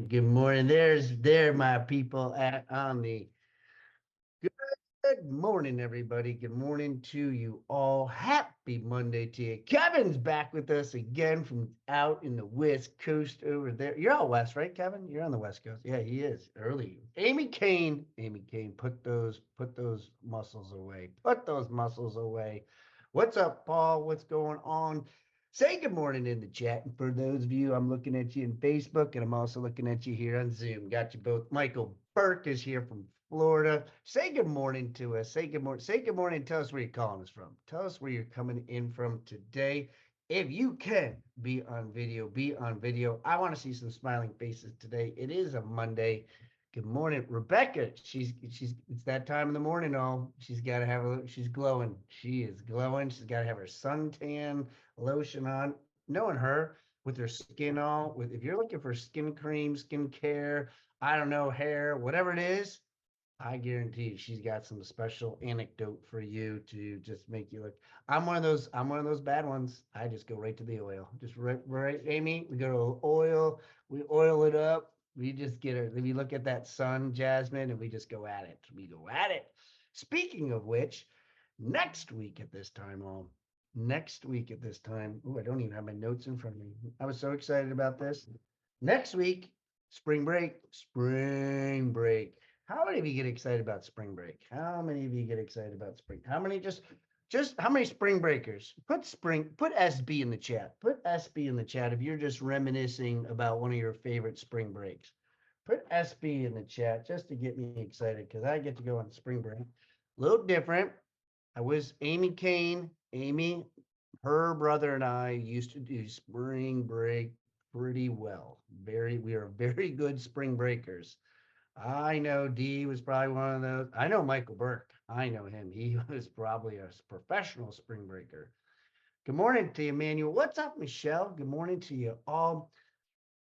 Good morning. There, my people on the good morning, everybody. Good morning to you all. Happy Monday to you. Kevin's back with us again from out in the West Coast over there. You're out west, right, Kevin? You're on the West Coast. Yeah, he is early. Amy Kane, put those muscles away. Put those muscles away. What's up, Paul? What's going on? Say good morning in the chat. And for those of you, I'm looking at you in Facebook and I'm also looking at you here on Zoom. Got you both. Michael Burke is here from Florida. Say good morning to us. Say good morning. Say good morning. Tell us where you're calling us from. Tell us where you're coming in from today. If you can be on video, be on video. I want to see some smiling faces today. It is a Monday. Good morning, Rebecca. She's it's that time in the morning. Oh, she's got to have a she's glowing. She is glowing. She's got to have her suntan lotion on. Knowing her with her skin all with if you're looking for skin cream, skin care, I don't know, hair, whatever it is, I guarantee she's got some special anecdote for you to just make you look. I'm one of those bad ones. I just go right to the oil. Just right, Amy. We go to oil. We oil it up. We just get it. We look at that sun, Jasmine, and we just go at it. We go at it. Speaking of which, next week at this time, next week at this time. Oh, I don't even have my notes in front of me. I was so excited about this. Next week, spring break. Spring break. How many of you get excited about spring break? How many of you get excited about spring? How many just how many spring breakers? Put SB in the chat. Put SB in the chat if you're just reminiscing about one of your favorite spring breaks. Put SB in the chat just to get me excited because I get to go on spring break. A little different. I was Amy Kane. Amy, her brother and I used to do spring break pretty well. We are very good spring breakers. I know D was probably one of those. I know Michael Burke. I know him. He was probably a professional spring breaker. Good morning to you, Emmanuel. What's up, Michelle? Good morning to you all.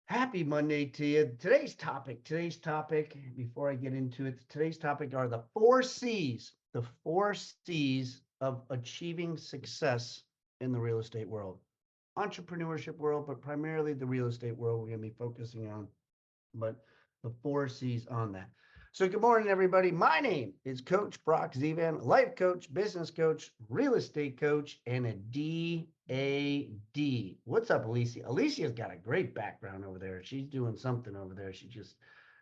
Happy Monday to you. Today's topic, before I get into it, today's topic are the 4 C's, the 4 C's of achieving success in the real estate world, entrepreneurship world, but primarily the real estate world we're going to be focusing on. But the 4 C's on that. So good morning, everybody. My name is Coach Brock Zevan, life coach, business coach, real estate coach, and a DAD. What's up, Alicia? Alicia's got a great background over there. She's doing something over there. She just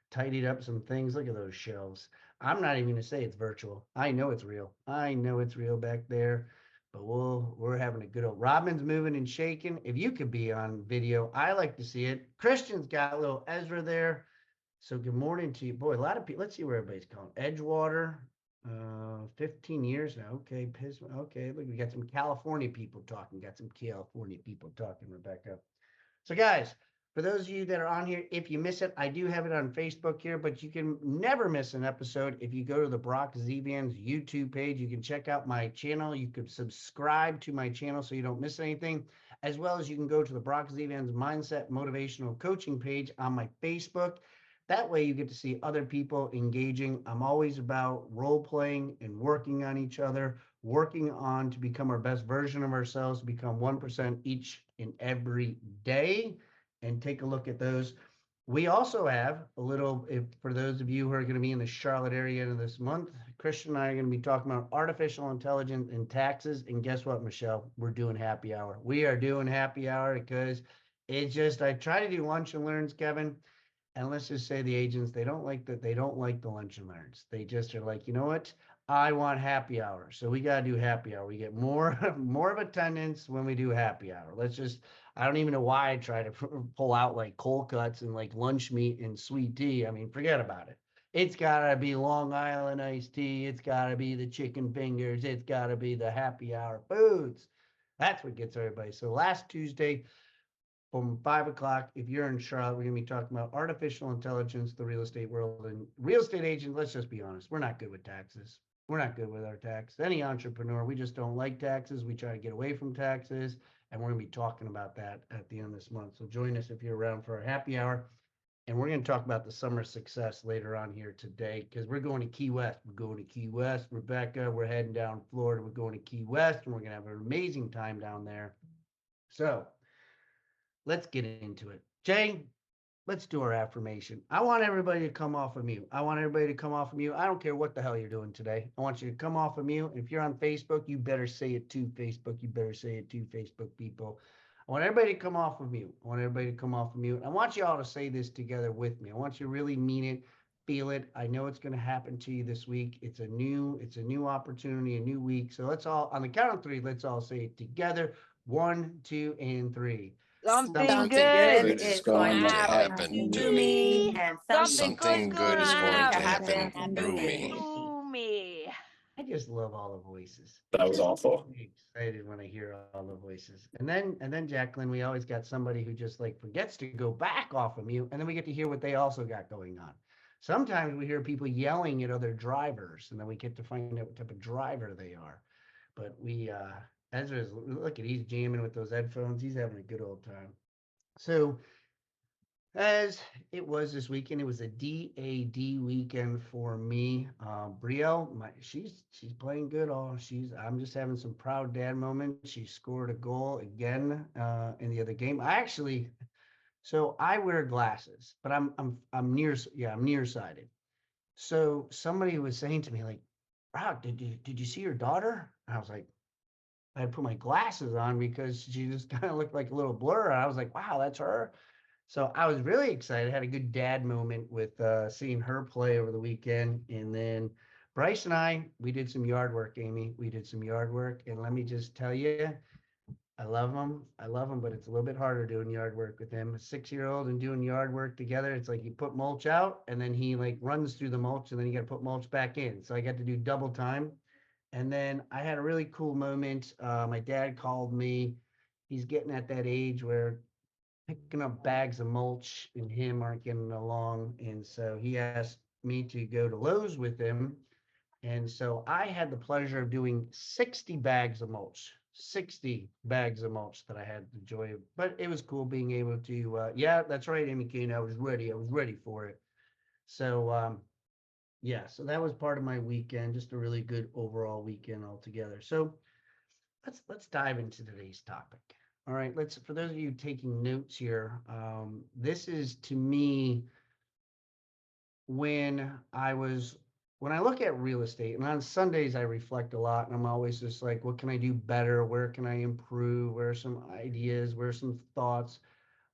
tidied up some things. Look at those shelves. I'm not even going to say it's virtual. I know it's real. I know it's real back there. But we're having a good old Robin's moving and shaking. If you could be on video, I like to see it. Christian's got a little Ezra there. So good morning to you. Boy, a lot of people. Let's see where everybody's calling. Edgewater, 15 years now. Okay, Pismo. Okay, look, we got some California people talking. Got some California people talking, Rebecca. So guys, for those of you that are on here, if you miss it, I do have it on Facebook here, but you can never miss an episode if you go to the Brock Zevan's YouTube page. You can check out my channel. You could subscribe to my channel so you don't miss anything, as well as you can go to the Brock Zevan's Mindset Motivational Coaching page on my Facebook. That way you get to see other people engaging. I'm always about role playing and working on each other, working on to become our best version of ourselves, become 1% each and every day, and take a look at those. We also have a little, for those of you who are going to be in the Charlotte area this month, Christian and I are going to be talking about artificial intelligence and taxes. And guess what, Michelle? We're doing happy hour. We are doing happy hour because it's just, I try to do lunch and learns, Kevin. And let's just say the agents, they don't like the lunch and learns. They just are like, you know what? I want happy hour. So we got to do happy hour. We get more of attendance when we do happy hour. I don't even know why I try to pull out like cold cuts and like lunch meat and sweet tea. I mean, forget about it. It's got to be Long Island iced tea. It's got to be the chicken fingers. It's got to be the happy hour foods. That's what gets everybody. So last Tuesday, from 5 o'clock, if you're in Charlotte, we're going to be talking about artificial intelligence, the real estate world, and real estate agents. Let's just be honest. We're not good with taxes. We're not good with our tax. Any entrepreneur, we just don't like taxes. We try to get away from taxes. And we're going to be talking about that at the end of this month. So join us if you're around for our happy hour. And we're going to talk about the summer success later on here today because we're going to Key West. We're going to Key West. Rebecca, we're heading down Florida. We're going to Key West, and we're going to have an amazing time down there. So let's get into it. Jay, let's do our affirmation. I want everybody to come off of mute. I want everybody to come off of mute. I don't care what the hell you're doing today. I want you to come off of mute. If you're on Facebook, you better say it to Facebook. You better say it to Facebook people. I want everybody to come off of mute. I want everybody to come off of mute. I want you all to say this together with me. I want you to really mean it, feel it. I know it's going to happen to you this week. It's a new opportunity, a new week. So let's all, on the count of three, let's all say it together. 1, 2, and 3. Something Something good good is is going to going to happen happen to to me. me, and something good's Something going good to is going to happen happen through me. to me. I just love all the voices. That was awful. I'm excited when I hear all the voices. And then Jacqueline, we always got somebody who just like forgets to go back off of mute, and then we get to hear what they also got going on. Sometimes we hear people yelling at other drivers, and then we get to find out what type of driver they are. But Ezra's, look at, he's jamming with those headphones. He's having a good old time. So as it was this weekend, it was a DAD weekend for me. Brielle, she's playing good. I'm just having some proud dad moments. She scored a goal again in the other game. So I wear glasses, but I'm nearsighted. So somebody was saying to me like, "Brock, did you see your daughter?" And I was like, I had put my glasses on because she just kind of looked like a little blur. And I was like, "Wow, that's her." So I was really excited. I had a good dad moment with seeing her play over the weekend. And then Bryce and we did some yard work, Amy. We did some yard work. And let me just tell you, I love him. I love him, but it's a little bit harder doing yard work with him. A 6-year-old and doing yard work together. It's like you put mulch out and then he like runs through the mulch and then you got to put mulch back in. So I got to do double time. And then I had a really cool moment. My dad called me. He's getting at that age where picking up bags of mulch and him aren't getting along. And so he asked me to go to Lowe's with him. And so I had the pleasure of doing 60 bags of mulch, 60 bags of mulch that I had the joy of, but it was cool being able to, yeah, that's right, Amy Kane. I was ready for it. So, yeah, so that was part of my weekend, just a really good overall weekend altogether. So let's dive into today's topic. All right, for those of you taking notes here, this is to me when I look at real estate, and on Sundays I reflect a lot, and I'm always just like, what can I do better? Where can I improve? Where are some ideas? Where are some thoughts?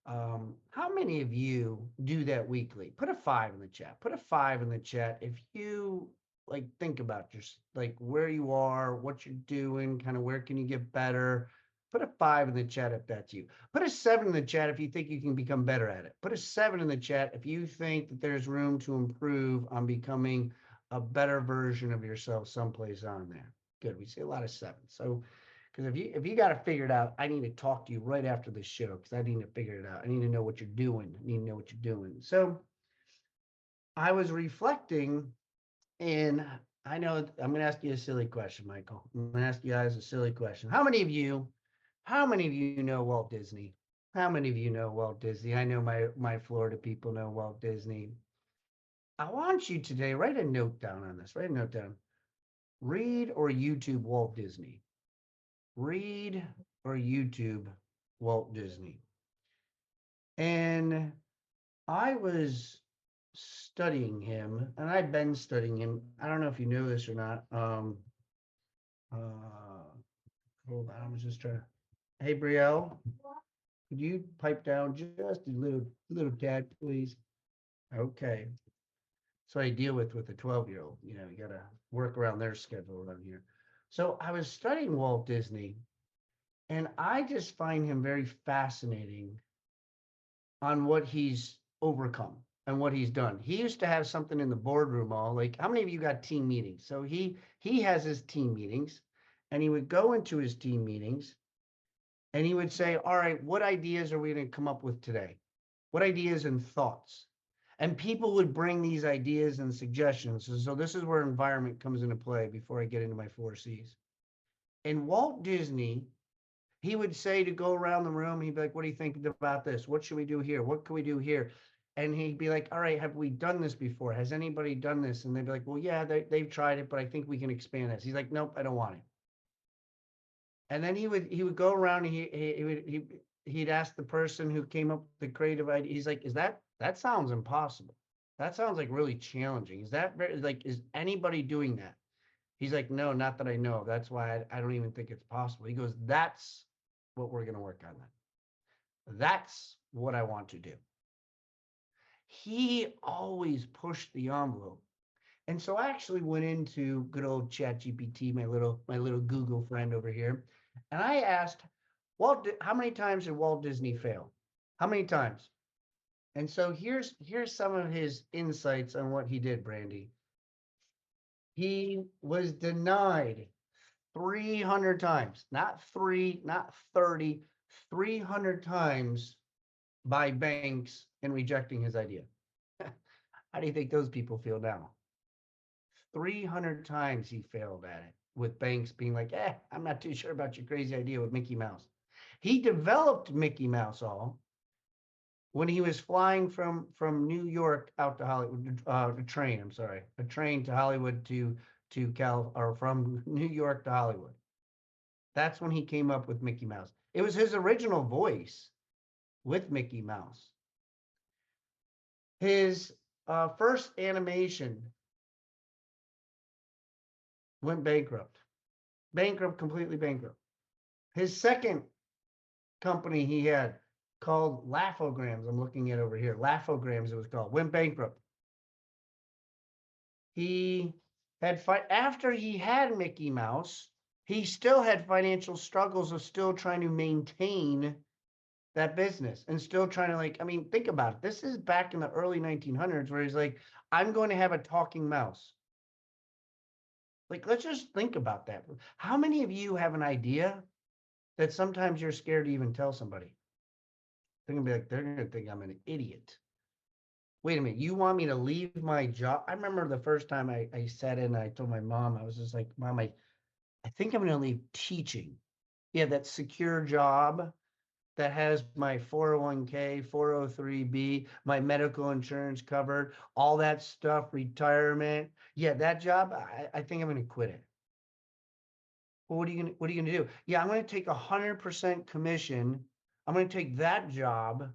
How many of you do that weekly? Put a 5 in the chat. Put a 5 in the chat if you like think about just like where you are, what you're doing, kind of where can you get better. Put a 5 in the chat if that's you. Put a 7 in the chat if you think you can become better at it. Put a 7 in the chat if you think that there's room to improve on becoming a better version of yourself someplace on there. Good. We see a lot of 7. So because if you got to figure it out, I need to talk to you right after the show because I need to figure it out. I need to know what you're doing. I need to know what you're doing. So I was reflecting, and I know I'm going to ask you a silly question, Michael. I'm going to ask you guys a silly question. How many of you know Walt Disney? How many of you know Walt Disney? I know my Florida people know Walt Disney. I want you today, write a note down on this. Write a note down. Read or YouTube Walt Disney. Read or YouTube Walt Disney. And I was studying him, and I've been studying him. I don't know if you know this or not. Hold on, I was just trying to. Hey, Brielle, could you pipe down just a little tad, please? Okay. So I deal with a 12-year-old. You know, you got to work around their schedule around here. So I was studying Walt Disney, and I just find him very fascinating on what he's overcome and what he's done. He used to have something in the boardroom all like, how many of you got team meetings? So he has his team meetings, and he would go into his team meetings and he would say, all right, what ideas are we going to come up with today? What ideas and thoughts? And people would bring these ideas and suggestions. And so this is where environment comes into play before I get into my 4 C's. And Walt Disney, he would say to go around the room, he'd be like, what do you think about this? What should we do here? What can we do here? And he'd be like, all right, have we done this before? Has anybody done this? And they'd be like, well, yeah, they've tried it, but I think we can expand this. He's like, nope, I don't want it. And then he would go around and he'd ask the person who came up with the creative idea. He's like, is that That sounds impossible. That sounds like really challenging. Is that very, like, is anybody doing that? He's like, no, not that I know. That's why I don't even think it's possible. He goes, that's what we're going to work on then. That's what I want to do. He always pushed the envelope. And so I actually went into good old ChatGPT, my little Google friend over here, and I asked how many times did Walt Disney fail? How many times? And so here's some of his insights on what he did, Brandy. He was denied 300 times, not 3, not 30, 300 times by banks in rejecting his idea. How do you think those people feel now? 300 times he failed at it, with banks being like, I'm not too sure about your crazy idea with Mickey Mouse. He developed Mickey Mouse all when he was flying from New York out to Hollywood, a train to Hollywood to or from New York to Hollywood. That's when he came up with Mickey Mouse. It was his original voice with Mickey Mouse. His first animation went bankrupt, completely bankrupt. His second company he had called Laughograms, I'm looking at over here, Laughograms it was called, went bankrupt. He had after he had Mickey Mouse, he still had financial struggles of still trying to maintain that business and still trying to, like, I mean, think about it. This is back in the early 1900s where he's like, I'm going to have a talking mouse. Like, let's just think about that. How many of you have an idea that sometimes you're scared to even tell somebody? They're gonna be like, they're gonna think I'm an idiot. Wait a minute, you want me to leave my job? I remember the first time I sat in, I told my mom, I was just like, Mom, I think I'm gonna leave teaching. Yeah, that secure job that has my 401k, 403b, my medical insurance covered, all that stuff, retirement. Yeah, that job, I think I'm gonna quit it. Well, what are you gonna do? Yeah, I'm gonna take 100% commission. I'm gonna take that job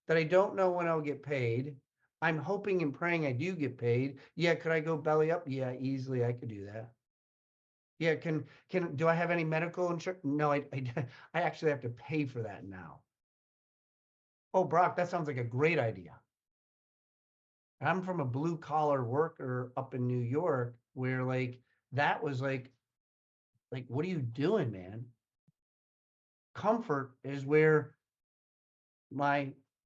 that I don't know when I'll get paid. I'm hoping and praying I do get paid. Yeah, could I go belly up? Yeah, easily I could do that. Yeah, do I have any medical insurance? No, I actually have to pay for that now. Oh, Brock, that sounds like a great idea. I'm from a blue collar worker up in New York where, like, that was like, what are you doing, man? Comfort is where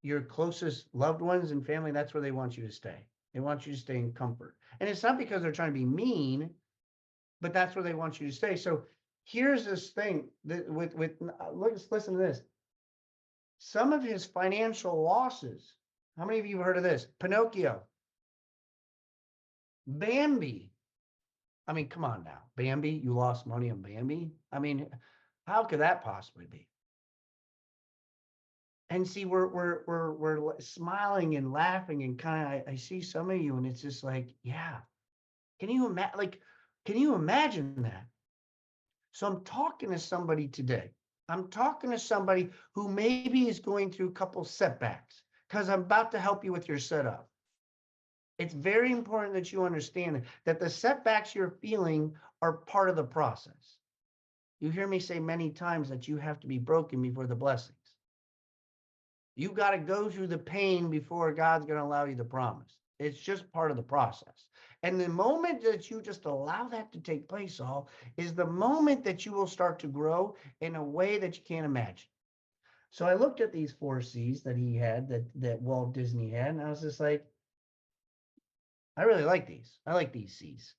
your closest loved ones and family, that's where they want you to stay. They want you to stay in comfort. And it's not because they're trying to be mean, but that's where they want you to stay. So here's this thing that listen to this. Some of his financial losses. How many of you have heard of this? Pinocchio, Bambi. I mean, come on now, Bambi. You lost money on Bambi. I mean, how could that possibly be? And see, we're smiling and laughing and kind of, I see some of you and it's just like, yeah. Can you imagine that? So I'm talking to somebody today. I'm talking to somebody who maybe is going through a couple setbacks because I'm about to help you with your setup. It's very important that you understand that the setbacks you're feeling are part of the process. You hear me say many times that you have to be broken before the blessings. You got to go through the pain before God's going to allow you the promise. It's just part of the process. And the moment that you just allow that to take place, all is the moment that you will start to grow in a way that you can't imagine. So I looked at these 4 C's that he had, that Walt Disney had, and I was just like, I really like these. I like these C's.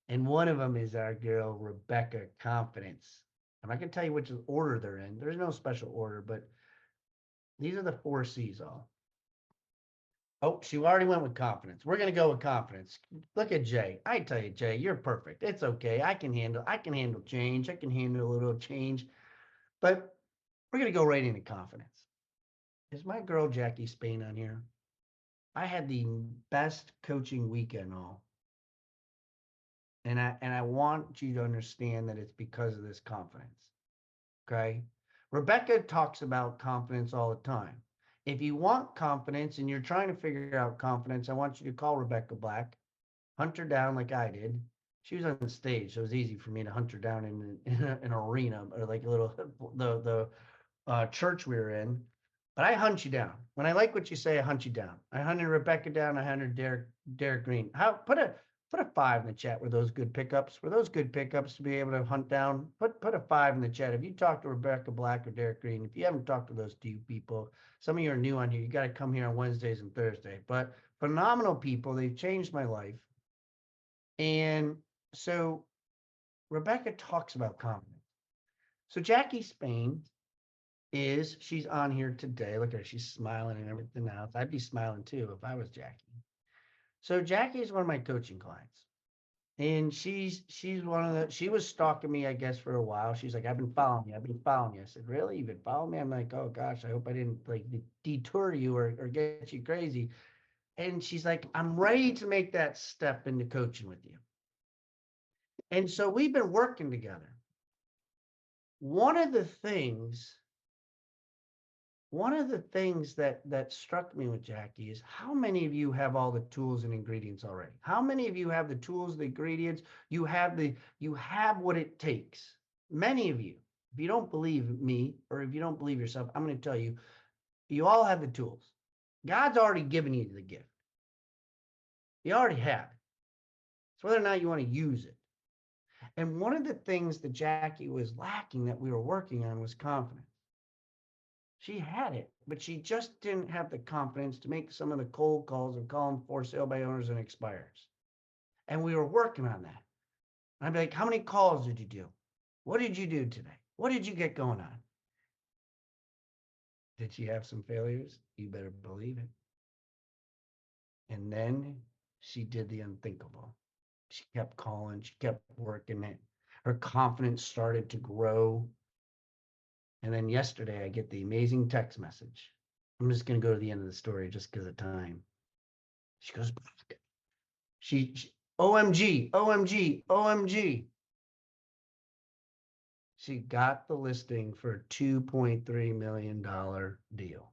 And one of them is our girl, Rebecca, confidence. I'm not going to tell you which order they're in. There's no special order, but these are the 4 C's all. Oh, she already went with confidence. We're going to go with confidence. Look at Jay. I tell you, Jay, you're perfect. It's okay. I can handle change. I can handle a little change. But we're going to go right into confidence. Is my girl Jackie Spain on here? I had the best coaching weekend all. And I want you to understand that it's because of this confidence. Okay? Rebecca talks about confidence all the time. if you want confidence and you're trying to figure out confidence, I want you to call Rebecca Black, hunt her down like I did. She was on stage, so it was easy for me to hunt her down in an arena or like a little the church we were in. But I hunt you down. When I like what you say, I hunt you down. I hunted Rebecca down. I hunted Derek Green. Put a 5 in the chat. Were those good pickups? Were those good pickups to be able to hunt down? Put a 5 in the chat. If you talk to Rebecca Black or Derek Green, if you haven't talked to those two people, some of you are new on here. You got to come here on Wednesdays and Thursday. But phenomenal people. They've changed my life. And so Rebecca talks about confidence. So Jackie Spain she's on here today. Look at her, she's smiling and everything else. I'd be smiling too if I was Jackie. So Jackie is one of my coaching clients. And she's she was stalking me, I guess, for a while. She's like, I've been following you. I said, really? You've been following me? I'm like, oh gosh, I hope I didn't like detour you or get you crazy. And she's like, I'm ready to make that step into coaching with you. And so we've been working together. One of the things that struck me with Jackie is how many of you have all the tools and ingredients already? How many of you have the tools, the ingredients? You have what it takes. Many of you, if you don't believe me or if you don't believe yourself, I'm going to tell you, you all have the tools. God's already given you the gift. You already have it. It's whether or not you want to use it. And one of the things that Jackie was lacking that we were working on was confidence. She had it, but she just didn't have the confidence to make some of the cold calls and call them for sale by owners and expires. And we were working on that. I'd be like, how many calls did you do? What did you do today? What did you get going on? Did she have some failures? You better believe it. And then she did the unthinkable. She kept calling, she kept working it. Her confidence started to grow. And then yesterday, I get the amazing text message. I'm just going to go to the end of the story just because of time. She goes, she OMG, OMG, OMG. She got the listing for a $2.3 million deal.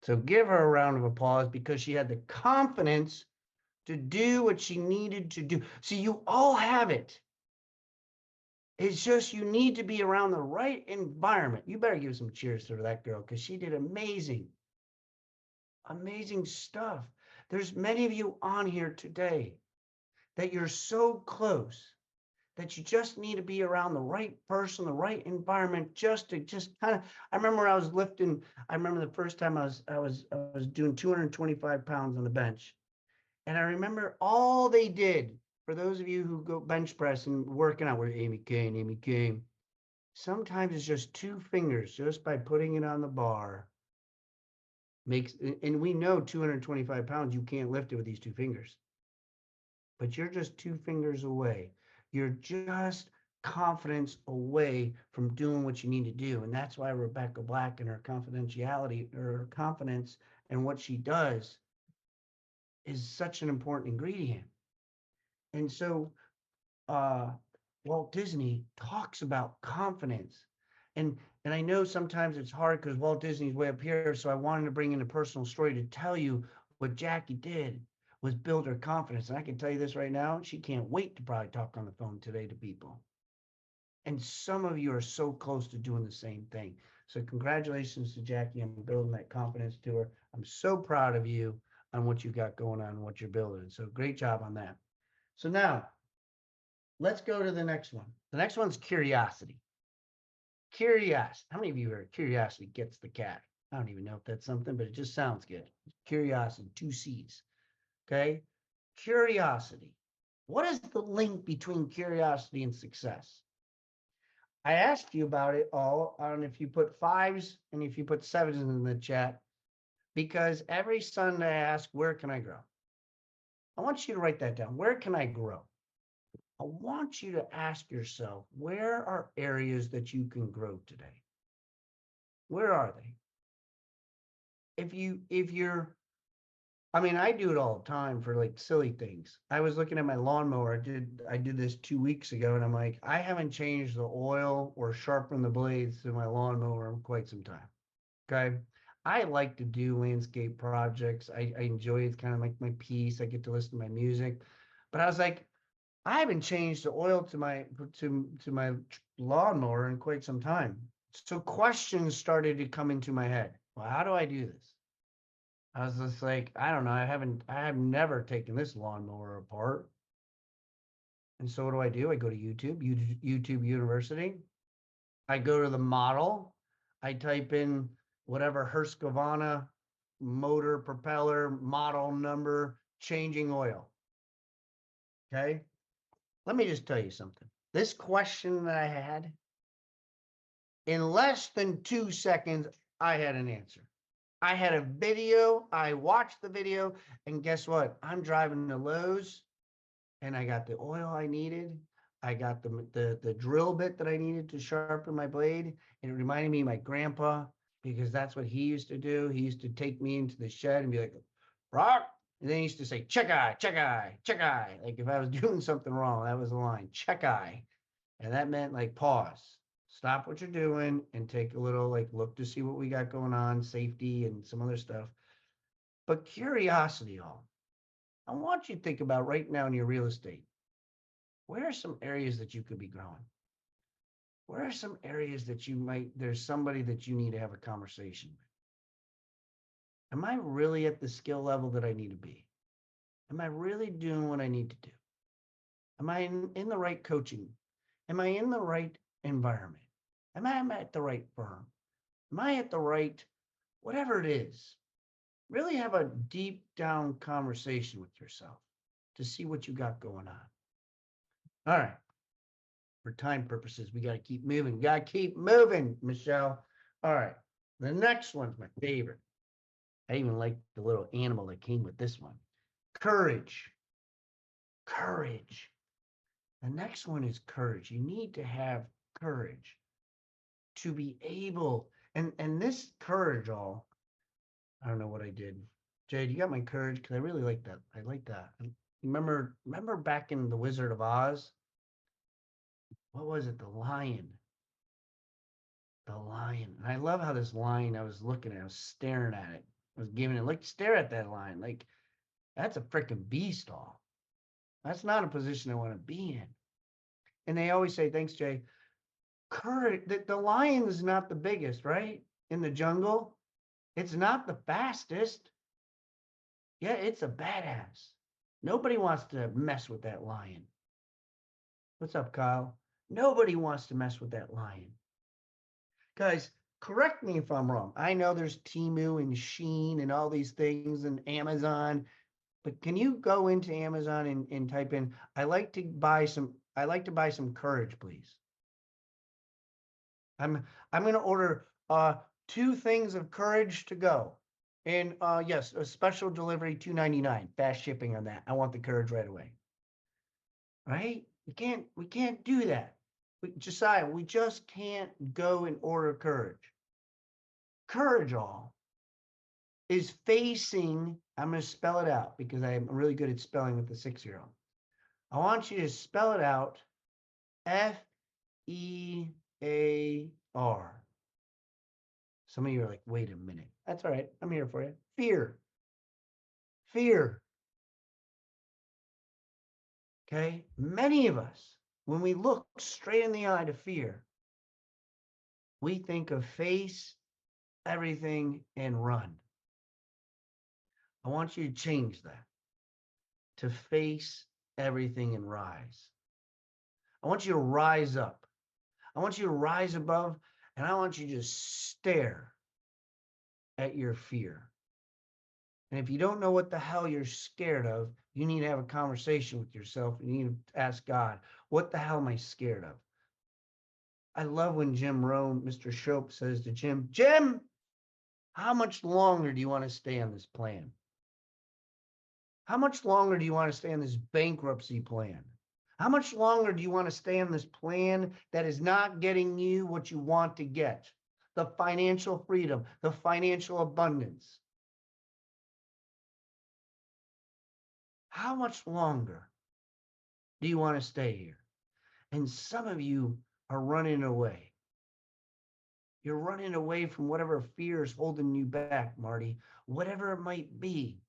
So give her a round of applause because she had the confidence to do what she needed to do. See, you all have it. It's just you need to be around the right environment. You better give some cheers to that girl because she did amazing stuff. There's many of you on here today that you're so close that you just need to be around the right person, the right environment, just kind of. I remember I was lifting. I remember the first time I was doing 225 pounds on the bench, and I remember all they did. For those of you who go bench press and working out, where Amy came. Sometimes it's just 2 fingers, just by putting it on the bar. Makes, and we know 225 pounds, you can't lift it with these 2 fingers. But you're just 2 fingers away. You're just confidence away from doing what you need to do. And that's why Rebecca Black and her confidentiality, or her confidence and what she does is such an important ingredient. And so Walt Disney talks about confidence. And I know sometimes it's hard because Walt Disney's way up here. So I wanted to bring in a personal story to tell you what Jackie did was build her confidence. And I can tell you this right now, she can't wait to probably talk on the phone today to people. And some of you are so close to doing the same thing. So congratulations to Jackie on building that confidence to her. I'm so proud of you on what you got going on and what you're building. So great job on that. So now let's go to the next one. The next one's curiosity. Curiosity. How many of you heard curiosity gets the cat? I don't even know if that's something, but it just sounds good. Curiosity, 2 C's. Okay. Curiosity. What is the link between curiosity and success? I asked you about it all on if you put 5s and if you put 7s in the chat, because every Sunday I ask, where can I grow? I want you to write that down. Where can I grow? I want you to ask yourself, where are areas that you can grow today? Where are they? I do it all the time for like silly things. I was looking at my lawnmower. I did this 2 weeks ago, and I'm like, I haven't changed the oil or sharpened the blades to my lawnmower in quite some time. Okay. I like to do landscape projects. I enjoy it. It's kind of like my peace. I get to listen to my music. But I was like, I haven't changed the oil to my lawnmower in quite some time. So questions started to come into my head. Well, how do I do this? I was just like, I don't know. I have never taken this lawnmower apart. And so what do? I go to YouTube University. I go to the model. I type in whatever Husqvarna motor, propeller, model number, changing oil. Okay. Let me just tell you something. This question that I had, in less than 2 seconds, I had an answer. I had a video. I watched the video, and guess what? I'm driving to Lowe's, and I got the oil I needed. I got the drill bit that I needed to sharpen my blade. And it reminded me of my grandpa because that's what he used to do. He used to take me into the shed and be like, Brock. And then he used to say, check eye, check eye, check eye. Like if I was doing something wrong, that was the line, check eye. And that meant like pause, stop what you're doing and take a little like look to see what we got going on, safety and some other stuff. But curiosity, all. I want you to think about right now in your real estate. Where are some areas that you could be growing? Where are some areas that there's somebody that you need to have a conversation with? Am I really at the skill level that I need to be? Am I really doing what I need to do? Am I in the right coaching? Am I in the right environment? Am I at the right firm? Am I at the right, whatever it is? Really have a deep down conversation with yourself to see what you got going on. All right. For time purposes, we got to keep moving. Got to keep moving, Michelle. All right. The next one's my favorite. I even like the little animal that came with this one. Courage. Courage. The next one is courage. You need to have courage to be able, and this courage, all, I don't know what I did. Jade, you got my courage because I really like that. I like that. Remember back in The Wizard of Oz? What was it? The lion. The lion. And I love how this lion, I was looking at, I was staring at it. I was giving it, like, stare at that lion. Like, that's a freaking beast, all. That's not a position I want to be in. And they always say, thanks, Jay. Courage, the lion is not the biggest, right? In the jungle. It's not the fastest. Yeah, it's a badass. Nobody wants to mess with that lion. What's up, Kyle? Nobody wants to mess with that lion. Guys, correct me if I'm wrong. I know there's Temu and Shein and all these things and Amazon, but can you go into Amazon and type in, I like to buy some courage, please. I'm going to order 2 things of courage to go. And yes, a special delivery, $2.99, fast shipping on that. I want the courage right away. Right? We can't do that. Josiah, we just can't go and order courage. Courage, all, is facing, I'm going to spell it out because I'm really good at spelling with the 6-year-old. I want you to spell it out, Fear. Some of you are like, wait a minute. That's all right. I'm here for you. Fear. Fear. Okay? Many of us, when we look straight in the eye to fear, we think of face everything and run. I want you to change that to face everything and rise. I want you to rise up. I want you to rise above, and I want you to just stare at your fear. And if you don't know what the hell you're scared of, you need to have a conversation with yourself. You need to ask God, what the hell am I scared of? I love when Jim Rohn, Mr. Shope, says to Jim, how much longer do you want to stay on this plan? How much longer do you want to stay on this bankruptcy plan? How much longer do you want to stay on this plan that is not getting you what you want to get? The financial freedom, the financial abundance. How much longer do you want to stay here? And some of you are running away. You're running away from whatever fear is holding you back, Marty. Whatever it might be,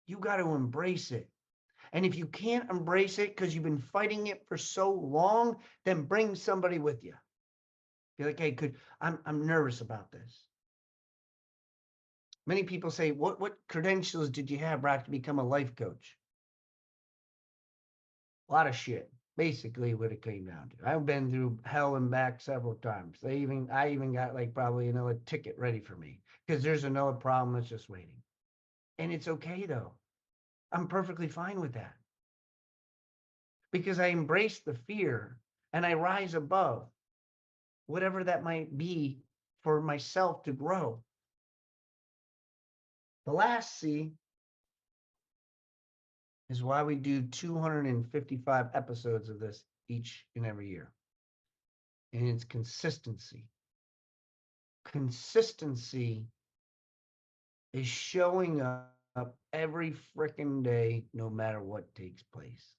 you got to embrace it. And if you can't embrace it because you've been fighting it for so long, then bring somebody with you. Be like, hey, I'm nervous about this. Many people say, what credentials did you have, Brock, to become a life coach? A lot of shit. Basically what it came down to. I've been through hell and back several times. I even got like probably another ticket ready for me because there's another problem that's just waiting. And it's okay though. I'm perfectly fine with that. Because I embrace the fear and I rise above whatever that might be for myself to grow. The last C is why we do 255 episodes of this each and every year. And it's consistency. Consistency is showing up every freaking day, no matter what takes place,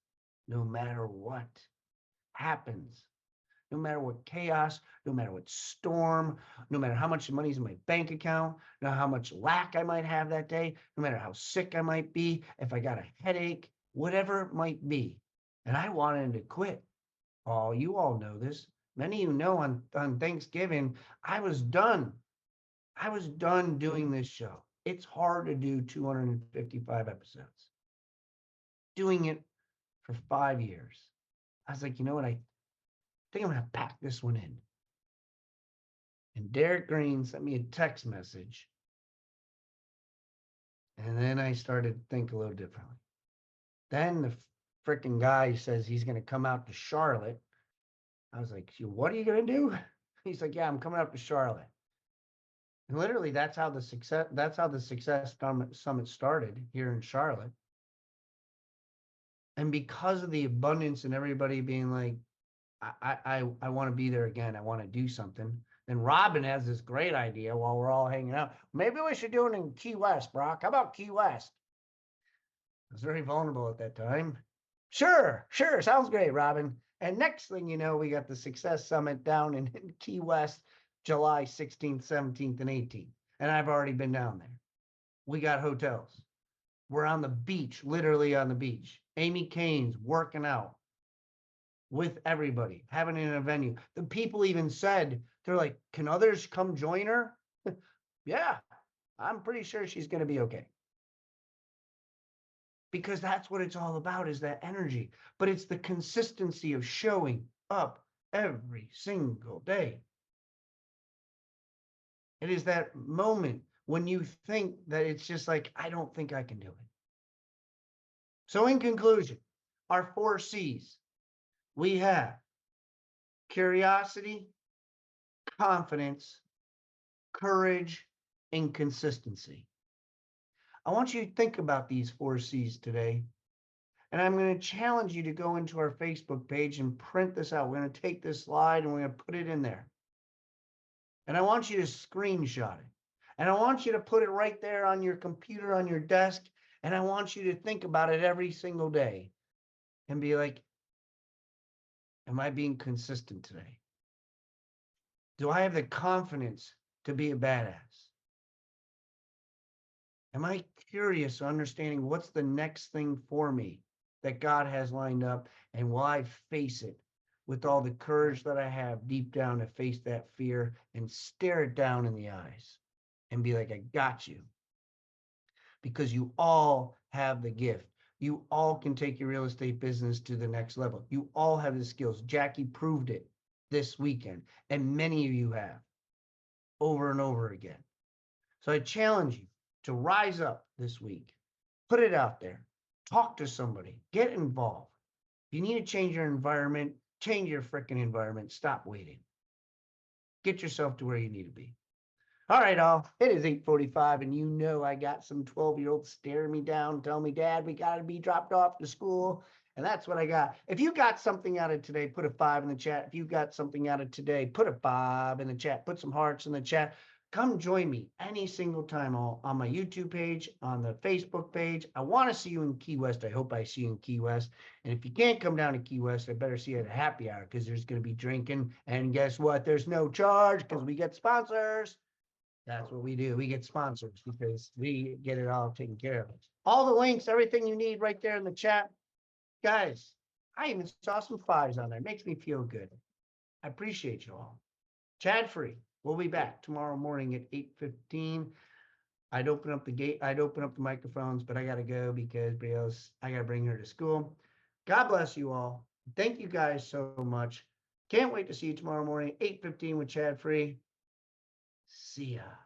no matter what happens, no matter what chaos, no matter what storm, no matter how much money's in my bank account, no matter how much lack I might have that day, no matter how sick I might be, if I got a headache, whatever it might be. And I wanted to quit. Oh, you all know this. Many of you know on Thanksgiving, I was done. I was done doing this show. It's hard to do 255 episodes. Doing it for 5 years. I was like, you know what? I think I'm going to pack this one in. And Derek Green sent me a text message. And then I started to think a little differently. Then the freaking guy says he's going to come out to Charlotte. I was like, what are you going to do? He's like, yeah, I'm coming up to Charlotte. And literally that's how the success summit started here in Charlotte. And because of the abundance and everybody being like, I want to be there again. I want to do something. And Robin has this great idea while we're all hanging out. Maybe we should do it in Key West, Brock. How about Key West? I was very vulnerable at that time. Sure. Sounds great, Robin. And next thing you know, we got the Success Summit down in Key West, July 16th, 17th, and 18th. And I've already been down there. We got hotels. We're on the beach, literally on the beach. Amy Kane's working out with everybody, having it in a venue. The people even said, they're like, can others come join her? Yeah, I'm pretty sure she's going to be okay. Because that's what it's all about, is that energy. But it's the consistency of showing up every single day. It is that moment when you think that it's just like, I don't think I can do it. So in conclusion, our 4 C's, we have curiosity, confidence, courage, and consistency. I want you to think about these 4 C's today. And I'm going to challenge you to go into our Facebook page and print this out. We're going to take this slide and we're going to put it in there. And I want you to screenshot it. And I want you to put it right there on your computer, on your desk. And I want you to think about it every single day and be like, am I being consistent today? Do I have the confidence to be a badass? Am I curious, understanding what's the next thing for me that God has lined up, and will I face it with all the courage that I have deep down to face that fear and stare it down in the eyes and be like, I got you. Because you all have the gift. You all can take your real estate business to the next level. You all have the skills. Jackie proved it this weekend, and many of you have over and over again. So I challenge you to rise up this week, put it out there, talk to somebody, get involved. If you need to change your environment, change your freaking environment. Stop waiting. Get yourself to where you need to be. All right, all. It is 8:45, and you know I got some 12-year-olds staring me down, telling me, Dad, we got to be dropped off to school. And that's what I got. If you got something out of today, put a 5 in the chat. If you got something out of today, put a 5 in the chat. Put some hearts in the chat. come join me any single time on my YouTube page, on the Facebook page. I want to see you in Key West. I hope I see you in Key West. And if you can't come down to Key West, I better see you at a happy hour because there's going to be drinking. And guess what? There's no charge because we get sponsors. That's what we do. We get sponsors because we get it all taken care of. All the links, everything you need right there in the chat. Guys, I even saw some fives on there. Makes me feel good. I appreciate you all. Chad Free. We'll be back tomorrow morning at 8:15. I'd open up the gate. I'd open up the microphones, but I got to go because Brios, I got to bring her to school. God bless you all. Thank you guys so much. Can't wait to see you tomorrow morning, 8:15 with Chad Free. See ya.